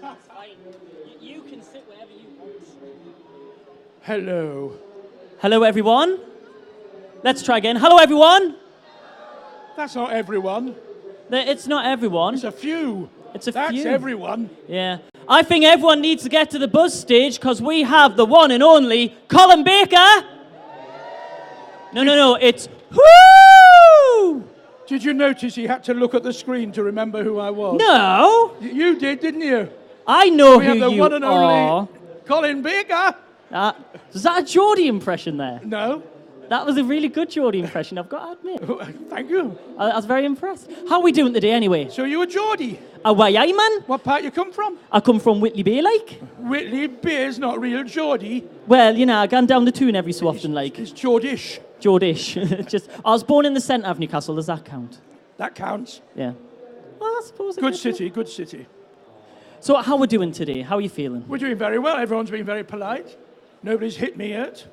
fine. It's fine. You can sit wherever you want. Hello. Hello, everyone. Let's try again. Hello, everyone. That's not everyone. It's not everyone. It's a few. It's a That's few. everyone. Yeah. I think everyone needs to get to the buzz stage because we have the one and only Colin Baker. No. It's whoo! Did you notice he had to look at the screen to remember who I was? No. You did, didn't you? I know We who have the you one and are. only Colin Baker. Was that a Geordie impression there? No. That was a really good Geordie impression, I've got to admit. Thank you. I was very impressed. How are we doing today anyway? So you a Geordie? Why, aye, man? What part you come from? I come from Whitley Bay, like. Whitley Bay's not real Geordie. Well, you know, I gone down the tune every so often, like. It's Geordish. Geordish. I was born in the centre of Newcastle, does that count? That counts. Yeah. Well, I suppose it Good could, city, good city. So how are we doing today? How are you feeling? We're doing very well. Everyone's been very polite. Nobody's hit me yet.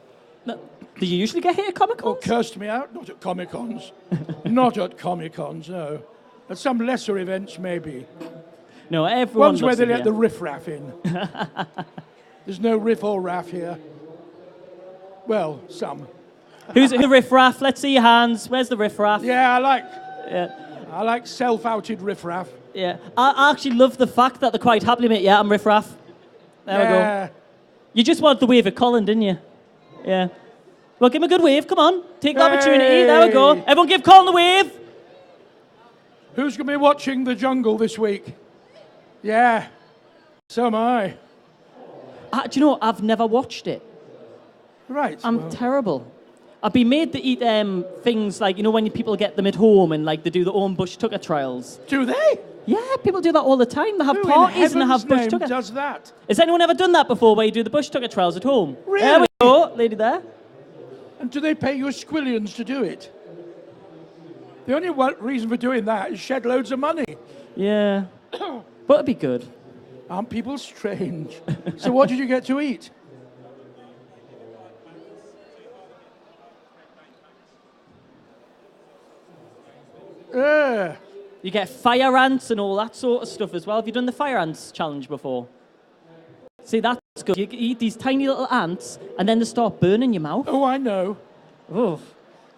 No, do you usually get hit at Comic Or Cons? cursed me out. Not at Comic-Cons. Not at Comic-Cons, no. At some lesser events, maybe. No, everyone One's where loves they it let here. the riff-raff in. There's no riff or raff here. Well, some. Who's the riff-raff? Let's see your hands. Where's the riff-raff? Yeah, Yeah. I like self-outed riff-raff. Yeah. I actually love the fact that they're quite happily admit, yeah, I'm riff-raff. There we go. Yeah. You just wanted the wave at Colin, didn't you? Yeah. Well, give him a good wave. Come on. Take the opportunity. There we go. Hey. Everyone give Colin the wave. Who's going to be watching The Jungle this week? Yeah. So am I. Do you know, I've never watched it. Right. I'm well, terrible. I've been made to eat things like, you know, when people get them at home and like they do their own Bush Tucker trials. do they? Yeah, people do that all the time. They have Who parties in and they have heaven's Bush name Tucker. does that? Has anyone ever done that before where you do the Bush Tucker trials at home? Really? There we go, lady there. And do they pay you squillions to do it? The only reason for doing that is shed loads of money. Yeah. But it'd be good. Aren't people strange? So what did you get to eat? You get fire ants and all that sort of stuff as well. Have you done the fire ants challenge before? See, that's good. You eat these tiny little ants and then they start burning your mouth. Oh, I know. Oh,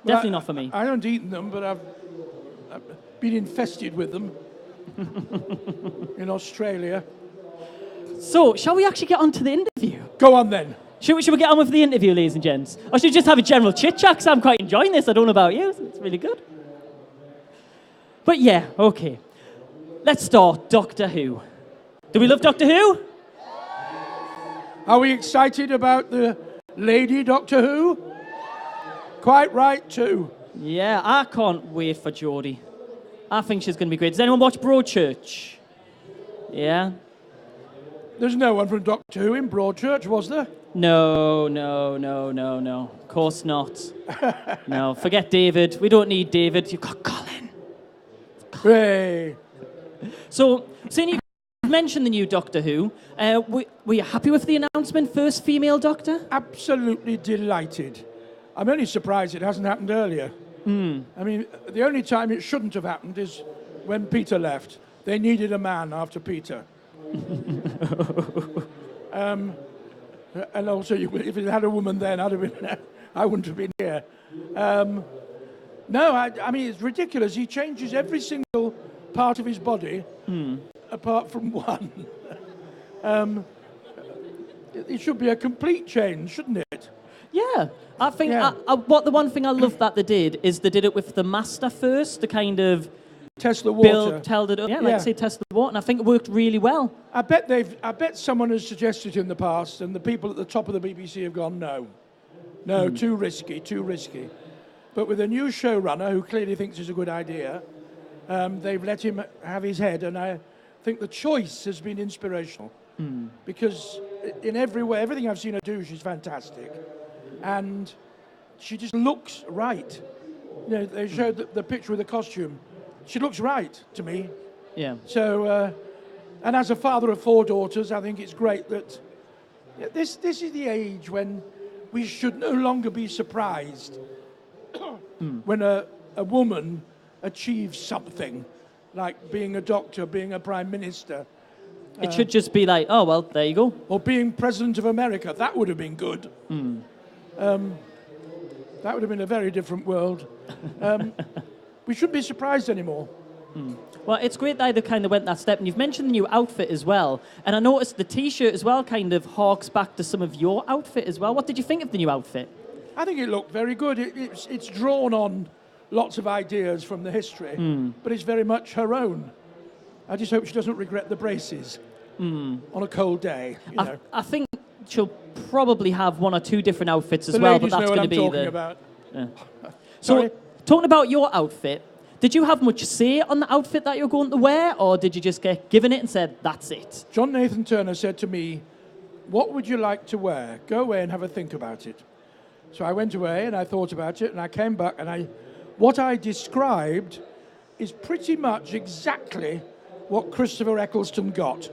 definitely not for me. I haven't eaten them, but I've been infested with them in Australia. So, shall we actually get on to the interview? Go on then. Should we get on with the interview, ladies and gents? Or should we just have a general chit-chat? Because I'm quite enjoying this. I don't know about you. It's really good. But yeah, okay. Let's start Doctor Who. Do we love Doctor Who? Are we excited about the lady Doctor Who? Quite right, too. Yeah, I can't wait for Geordie. I think she's going to be great. Does anyone watch Broadchurch? Yeah? There's no one from Doctor Who in Broadchurch, was there? No. Of course not. No, forget David. We don't need David. You've got Colin. Hey. So, seeing you mentioned the new Doctor Who, were you happy with the announcement, first female Doctor? Absolutely delighted. I'm only surprised it hasn't happened earlier. I mean, the only time it shouldn't have happened is when Peter left. They needed a man after Peter. And also, if it had a woman then, I wouldn't have been here. No, I mean, it's ridiculous. He changes every single part of his body, apart from one. It should be a complete change, shouldn't it? Yeah, I think Yeah. the one thing I love that they did is they did it with the Master first, to kind of Test the water. tell it up. Yeah, like Yeah. say test the water, and I think it worked really well. I bet someone has suggested in the past, and the people at the top of the BBC have gone, no, too risky. But with a new showrunner who clearly thinks it's a good idea, they've let him have his head, and I think the choice has been inspirational. Because in every way, everything I've seen her do, she's fantastic. And she just looks right. You know, they showed the picture of the costume. She looks right to me. Yeah. So, and as a father of 4 daughters, I think it's great that this is the age when we should no longer be surprised when a woman achieves something, like being a doctor, being a prime minister. It should just be like, oh, well, there you go. Or being President of America. That would have been good. That would have been a very different world. We shouldn't be surprised anymore. Well, it's great that they kind of went that step. And you've mentioned the new outfit as well. And I noticed the T-shirt as well kind of harks back to some of your outfit as well. What did you think of the new outfit? I think it looked very good. It's drawn on lots of ideas from the history, but it's very much her own. I just hope she doesn't regret the braces on a cold day. I think she'll probably have one or two different outfits as the well, ladies but that's know going to what be I'm the. talking about. So, Sorry? talking about your outfit, did you have much say on the outfit that you're going to wear, or did you just get given it and said, that's it? John Nathan Turner said to me, "What would you like to wear? Go away and have a think about it." So I went away and I thought about it, and I came back, and what I described is pretty much exactly what Christopher Eccleston got.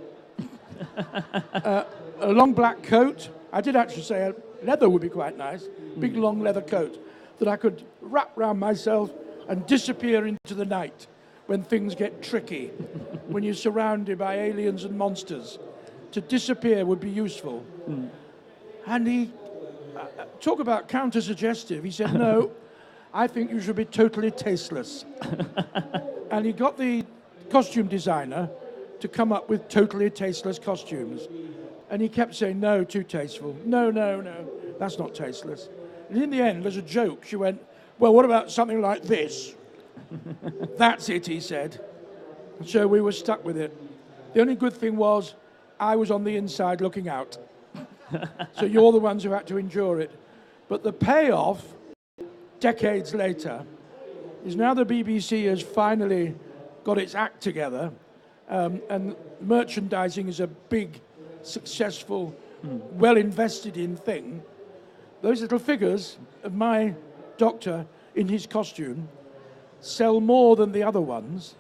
A long black coat. I did actually say leather would be quite nice. Big long leather coat that I could wrap round myself and disappear into the night when things get tricky, when you're surrounded by aliens and monsters. To disappear would be useful. And he, talk about counter-suggestive, he said, no, I think you should be totally tasteless. And he got the costume designer to come up with totally tasteless costumes. And he kept saying, no, too tasteful. No, no, no, that's not tasteless. And in the end, as a joke, she went, well, what about something like this? That's it, he said. And so we were stuck with it. The only good thing was I was on the inside looking out. So you're the ones who had to endure it. But the payoff, decades later, is now the BBC has finally got its act together, and merchandising is a big, successful, well-invested in thing. Those little figures of my doctor in his costume sell more than the other ones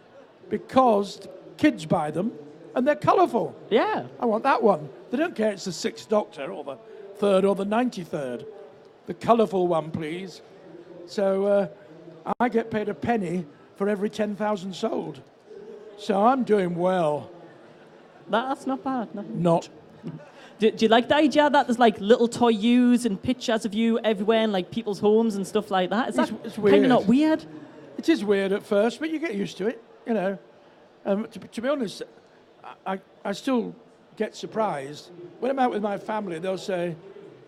because kids buy them and they're colourful. Yeah. I want that one. They don't care it's the 6th Doctor or the 3rd or the 93rd. The colourful one, please. So I get paid a penny for every 10,000 sold. So I'm doing well. That's not bad. No. Not. Do you like the idea that there's like little toy yous and pictures of you everywhere in like people's homes and stuff like that? Is that It's kind weird. of not weird? It is weird at first, but you get used to it, you know. To be honest, I still get surprised. When I'm out with my family, they'll say,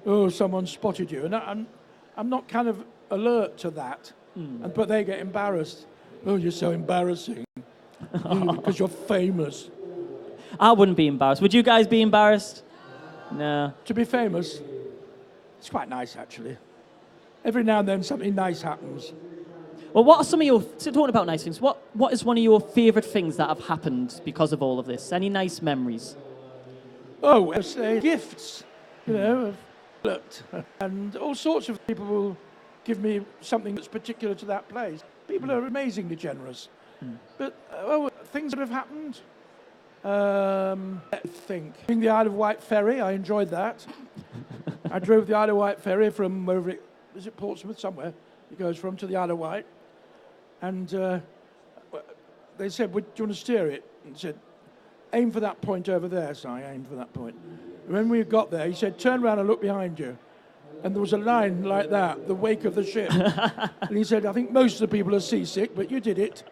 oh, someone spotted you. And I'm not kind of alert to that, but they get embarrassed. Oh, you're so embarrassing because you're famous. I wouldn't be embarrassed. Would you guys be embarrassed? No. To be famous, it's quite nice, actually. Every now and then something nice happens. Well, what are some of your, so talking about nice things, what is one of your favourite things that have happened because of all of this? Any nice memories? Oh, I'll say gifts, you know, of looked. And all sorts of people will give me something that's particular to that place. People are amazingly generous. But things that have happened, I think. In the Isle of Wight ferry, I enjoyed that. I drove the Isle of Wight ferry from wherever is it Portsmouth somewhere? It goes from to the Isle of Wight. And they said, do you want to steer it? And said, aim for that point over there. So I aimed for that point. When we got there, he said, turn around and look behind you. And there was a line like that, the wake of the ship. And he said, I think most of the people are seasick, but you did it.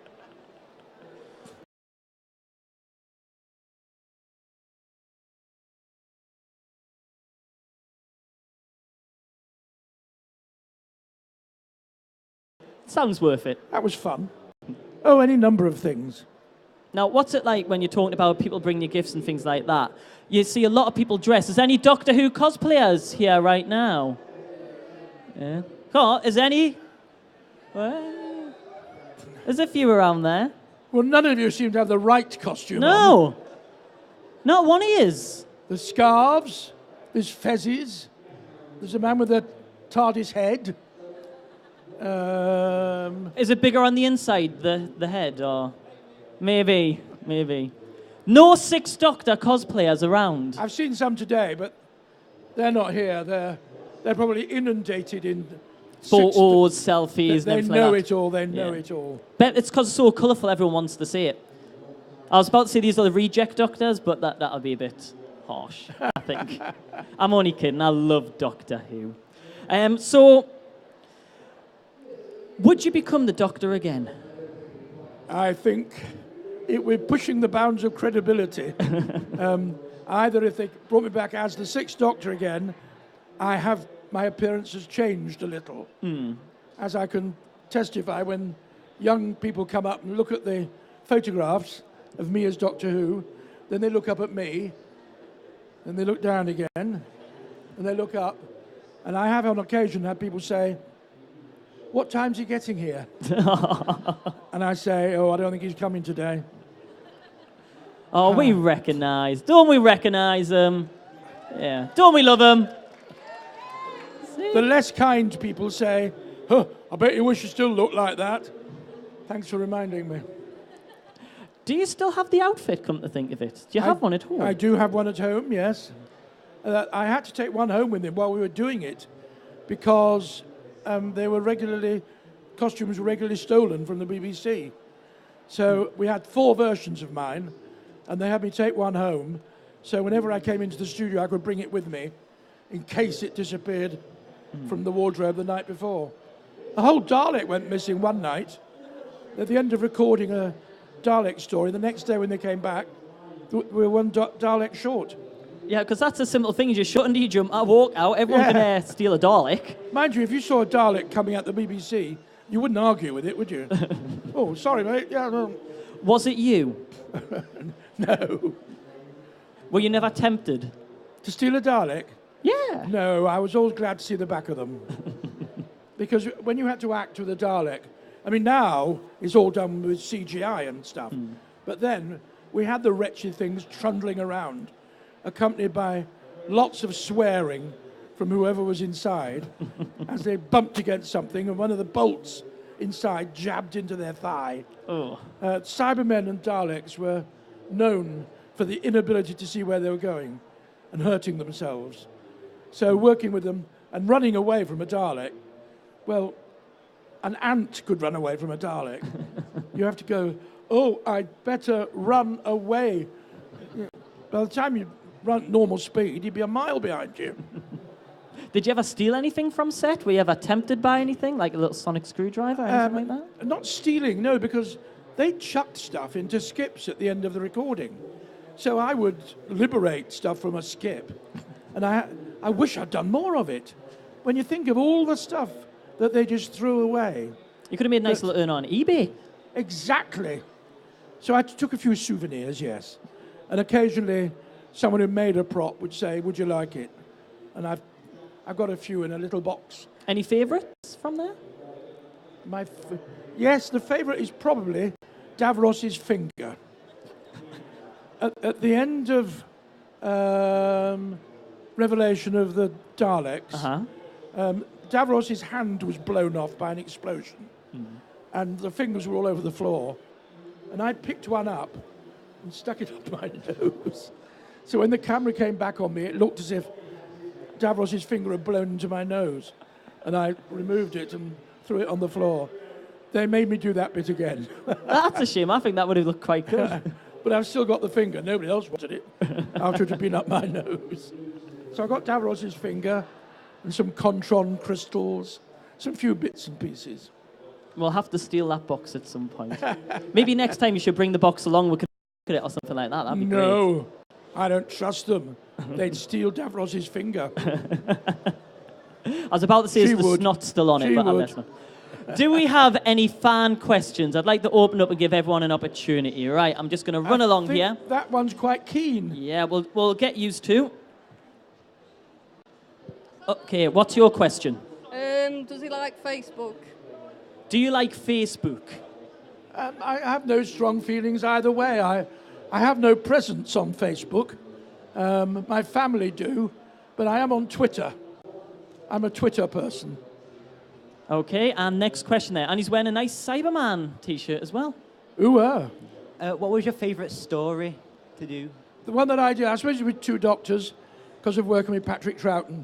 Sounds worth it. That was fun. Oh, any number of things. Now, what's it like when you're talking about people bringing you gifts and things like that? You see a lot of people dressed. Is there any Doctor Who cosplayers here right now? Yeah. Come on, is there any? Well, there's a few around there. Well, none of you seem to have the right costume on. No. Not one is. There's scarves, there's fezzes, there's a man with a TARDIS head. Is it bigger on the inside, the head, or maybe? No 6th Doctor cosplayers around. I've seen some today, but they're not here. They're probably inundated in Photos, selfies, They and everything know like that. it all. They know Yeah. it all. But it's because it's so colourful, everyone wants to see it. I was about to say these are the reject doctors, but that'll be a bit harsh, I think. I'm only kidding. I love Doctor Who. So, would you become the Doctor again? I think we're pushing the bounds of credibility. Either if they brought me back as the Sixth Doctor again, my appearance has changed a little. As I can testify when young people come up and look at the photographs of me as Doctor Who, then they look up at me, and they look down again, and they look up, and I have on occasion had people say, "What time's he getting here?" And I say, "Oh, I don't think he's coming today." Oh, we recognise. Don't we recognise him? Yeah. Don't we love him? The less kind people say, "Huh, I bet you wish you still looked like that." Thanks for reminding me. Do you still have the outfit, come to think of it? Do you have one at home? I do have one at home, yes. I had to take one home with me while we were doing it because costumes were regularly stolen from the BBC. So we had 4 versions of mine, and they had me take one home. So whenever I came into the studio, I could bring it with me in case it disappeared from the wardrobe the night before. A whole Dalek went missing one night. At the end of recording a Dalek story, the next day when they came back, we were one Dalek short. Yeah, because that's a simple thing. You just shut under your jump, walk out, everyone can steal a Dalek. Mind you, if you saw a Dalek coming out the BBC, you wouldn't argue with it, would you? "Oh, sorry, mate. Yeah, no." Was it you? No. Were you never tempted? To steal a Dalek? Yeah. No, I was always glad to see the back of them. Because when you had to act with a Dalek, I mean, now it's all done with CGI and stuff. But then we had the wretched things trundling around, accompanied by lots of swearing from whoever was inside as they bumped against something and one of the bolts inside jabbed into their thigh. Oh. Cybermen and Daleks were known for the inability to see where they were going and hurting themselves. So working with them and running away from a Dalek, well, an ant could run away from a Dalek. You have to go, "Oh, I'd better run away." By the time you run normal speed, you'd be a mile behind you. Did you ever steal anything from set? Were you ever tempted by anything, like a little sonic screwdriver or anything like that? Not stealing, no, because they chucked stuff into skips at the end of the recording. So I would liberate stuff from a skip, and I wish I'd done more of it. When you think of all the stuff that they just threw away. You could have made a nice little earn on eBay. Exactly. So I took a few souvenirs, yes. And occasionally someone who made a prop would say, "Would you like it?" And I've got a few in a little box. Any favourites from there? Yes, the favourite is probably Davros's finger. At the end of Revelation of the Daleks, Davros's hand was blown off by an explosion, and the fingers were all over the floor. And I picked one up and stuck it up my nose. So when the camera came back on me, it looked as if Davros's finger had blown into my nose, and I removed it and threw it on the floor. They made me do that bit again. That's a shame. I think that would have looked quite good. But I've still got the finger. Nobody else wanted it after it had been up my nose. So I got Davros's finger and some Contron crystals, some few bits and pieces. We'll have to steal that box at some point. Maybe next time you should bring the box along. We could look at it or something like that. That'd be great. No, I don't trust them. They'd steal Davros's finger. I was about to say is the snot still on it, but I'll let them. Do we have any fan questions? I'd like to open up and give everyone an opportunity. Right, I'm just going to run along here. That one's quite keen. Yeah, we'll get used to. Okay, what's your question? Does he like Facebook? Do you like Facebook? I have no strong feelings either way. I have no presence on Facebook. My family do, but I am on Twitter. I'm a Twitter person. Okay, and next question there. And he's wearing a nice Cyberman t-shirt as well. Ooh, what was your favourite story to do? The one that I did, I suppose, with Two Doctors, because of working with Patrick Troughton,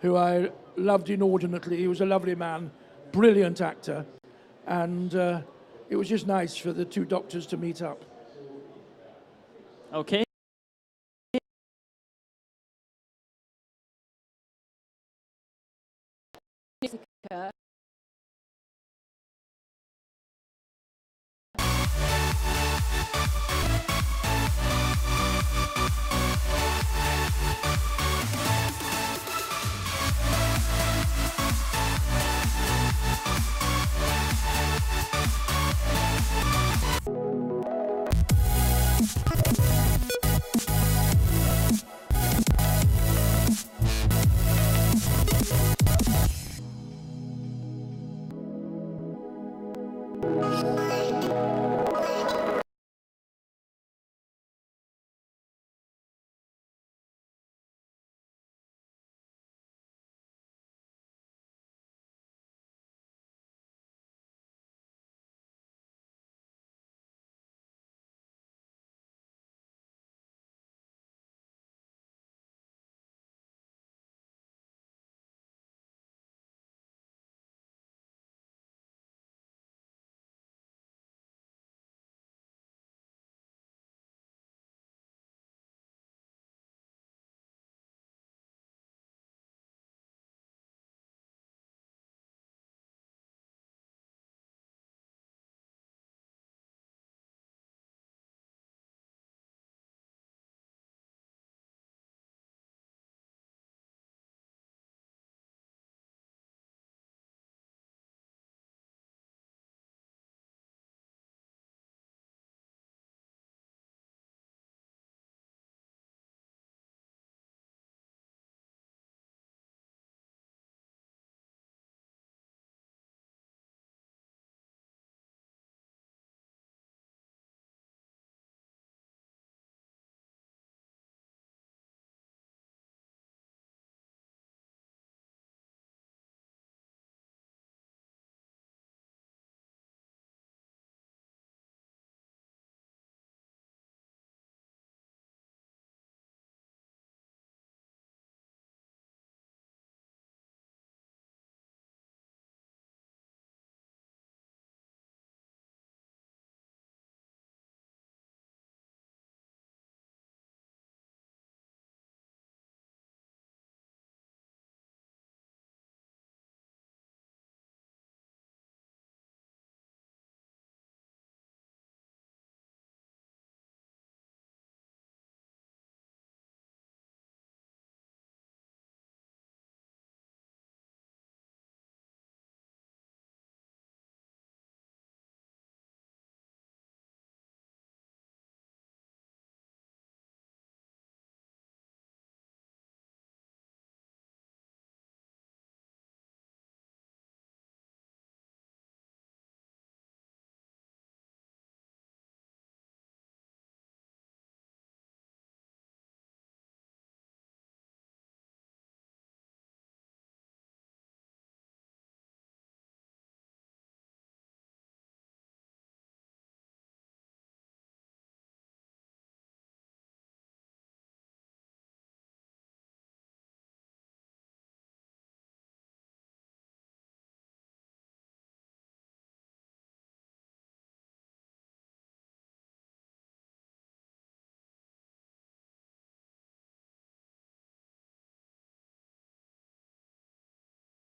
who I loved inordinately. He was a lovely man, brilliant actor, and it was just nice for the Two Doctors to meet up. Okay.